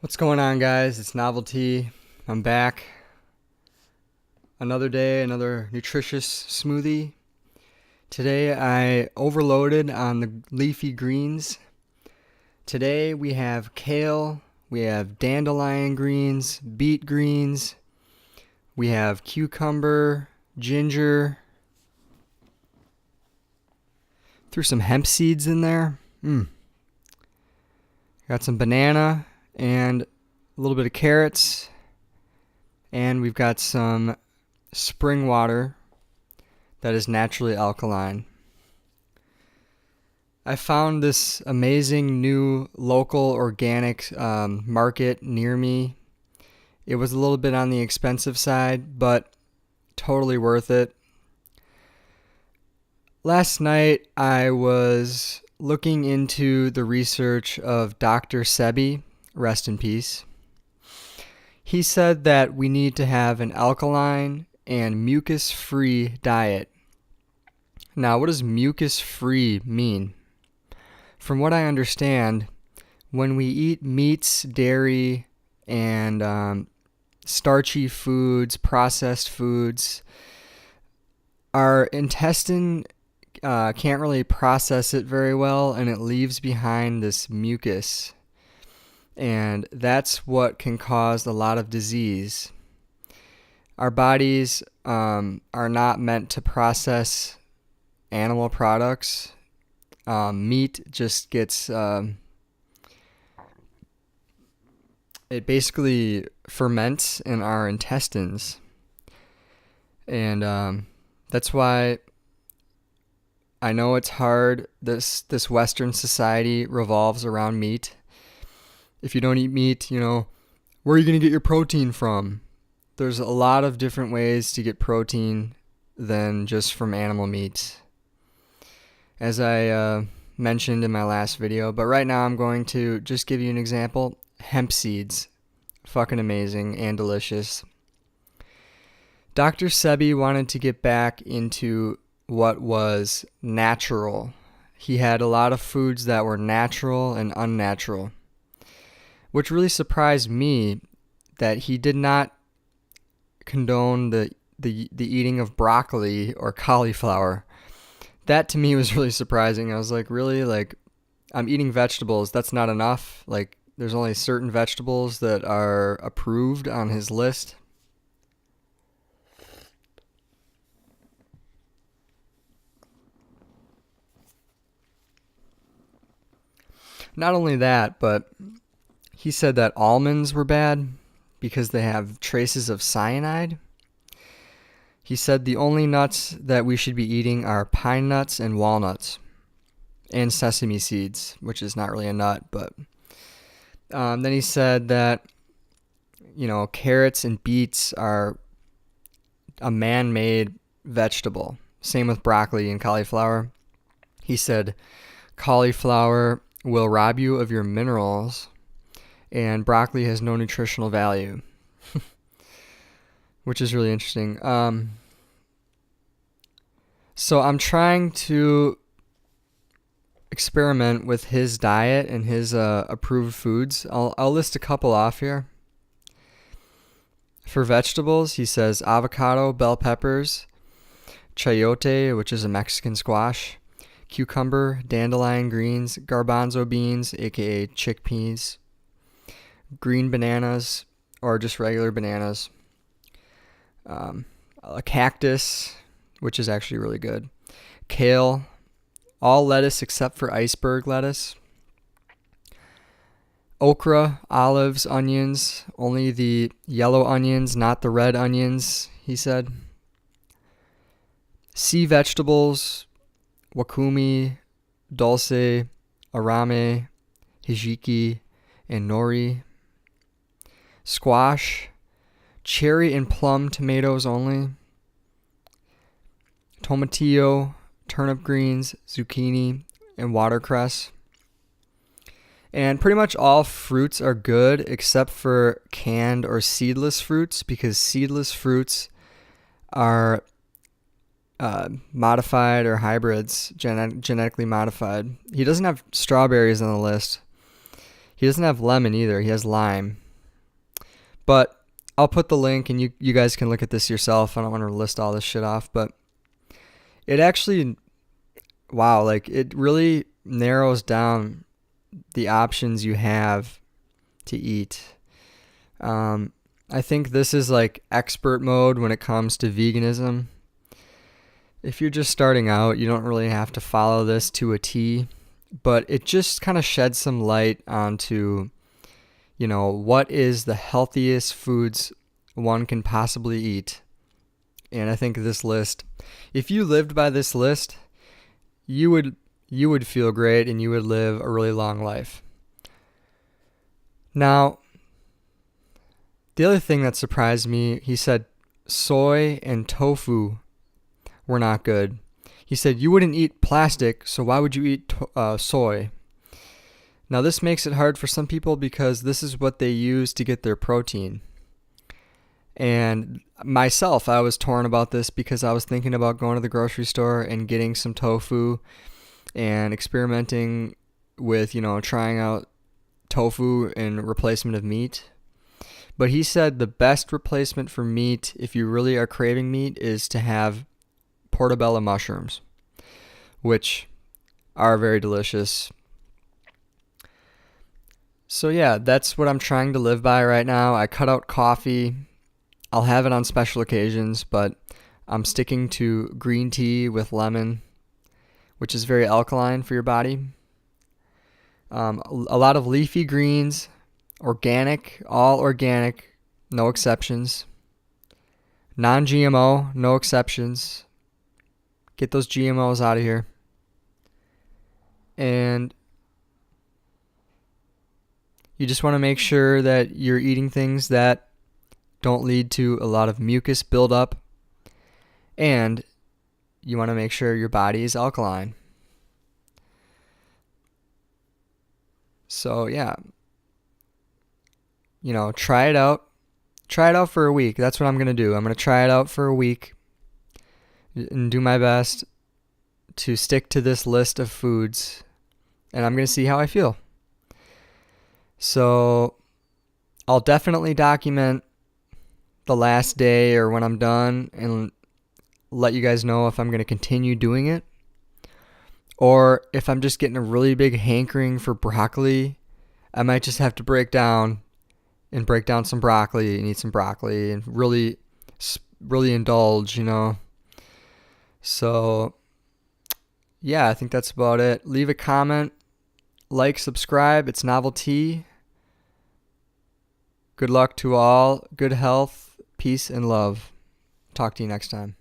What's going on, guys? It's Novelty. I'm back. Another day, another nutritious smoothie. Today I overloaded on the leafy greens. Today we have kale, we have dandelion greens, beet greens, we have cucumber, ginger. Threw some hemp seeds in there. Got some banana and a little bit of carrots, and we've got some spring water that is naturally alkaline. I found this amazing new local organic market near me. It was a little bit on the expensive side, but totally worth it. Last night I was looking into the research of Dr. Sebi. Rest in peace. He said that we need to have an alkaline and mucus-free diet. Now, what does mucus-free mean? From what I understand, when we eat meats, dairy, and starchy foods, processed foods, our intestine can't really process it very well, and it leaves behind this mucus. And that's what can cause a lot of disease. Our bodies are not meant to process animal products. Meat just gets, it basically ferments in our intestines. And that's why I know it's hard. This Western society revolves around meat. If you don't eat meat, where are you going to get your protein from? There's a lot of different ways to get protein than just from animal meat, as I mentioned in my last video. But right now I'm going to just give you an example. Hemp seeds. Fucking amazing and delicious. Dr. Sebi wanted to get back into what was natural. He had a lot of foods that were natural and unnatural, which really surprised me that he did not condone the eating of broccoli or cauliflower. That to me was really surprising. I was like, really? Like, I'm eating vegetables. That's not enough? Like, there's only certain vegetables that are approved on his list. Not only that, but he said that almonds were bad because they have traces of cyanide. He said the only nuts that we should be eating are pine nuts and walnuts and sesame seeds, which is not really a nut. But then he said that, carrots and beets are a man-made vegetable. Same with broccoli and cauliflower. He said cauliflower will rob you of your minerals, and broccoli has no nutritional value, which is really interesting. So I'm trying to experiment with his diet and his approved foods. I'll list a couple off here. For vegetables, he says avocado, bell peppers, chayote, which is a Mexican squash, cucumber, dandelion greens, garbanzo beans, aka chickpeas, green bananas, or just regular bananas, a cactus, which is actually really good, kale, all lettuce except for iceberg lettuce, okra, olives, onions, only the yellow onions, not the red onions, he said, sea vegetables, wakumi, dulce, arame, hijiki, and nori, squash, cherry and plum tomatoes only, tomatillo, turnip greens, zucchini, and watercress. And pretty much all fruits are good except for canned or seedless fruits, because seedless fruits are modified or hybrids, genetically modified. He doesn't have strawberries on the list. He doesn't have lemon either. He has lime. But I'll put the link and you guys can look at this yourself. I don't want to list all this shit off, but it actually, wow, like it really narrows down the options you have to eat. I think this is like expert mode when it comes to veganism. If you're just starting out, you don't really have to follow this to a T, but it just kind of sheds some light onto, what is the healthiest foods one can possibly eat. And I think this list, if you lived by this list, you would feel great and you would live a really long life. Now, the other thing that surprised me, he said soy and tofu were not good. He said you wouldn't eat plastic, so why would you eat soy? Now, this makes it hard for some people because this is what they use to get their protein. And myself, I was torn about this because I was thinking about going to the grocery store and getting some tofu and experimenting with, trying out tofu in replacement of meat. But he said the best replacement for meat, if you really are craving meat, is to have portobello mushrooms, which are very delicious. So yeah, that's what I'm trying to live by right now. I cut out coffee. I'll have it on special occasions, but I'm sticking to green tea with lemon, which is very alkaline for your body. A lot of leafy greens, organic, all organic, no exceptions. Non-GMO, no exceptions. Get those GMOs out of here. And you just want to make sure that you're eating things that don't lead to a lot of mucus buildup. And you want to make sure your body is alkaline. So yeah, try it out. Try it out for a week. That's what I'm going to do. I'm going to try it out for a week and do my best to stick to this list of foods, and I'm going to see how I feel. So I'll definitely document the last day or when I'm done and let you guys know if I'm going to continue doing it, or if I'm just getting a really big hankering for broccoli. I might just have to break down some broccoli and eat some broccoli and really indulge, So, yeah, I think that's about it. Leave a comment, like, subscribe. It's Novelty. Good luck to all. Good health, peace, and love. Talk to you next time.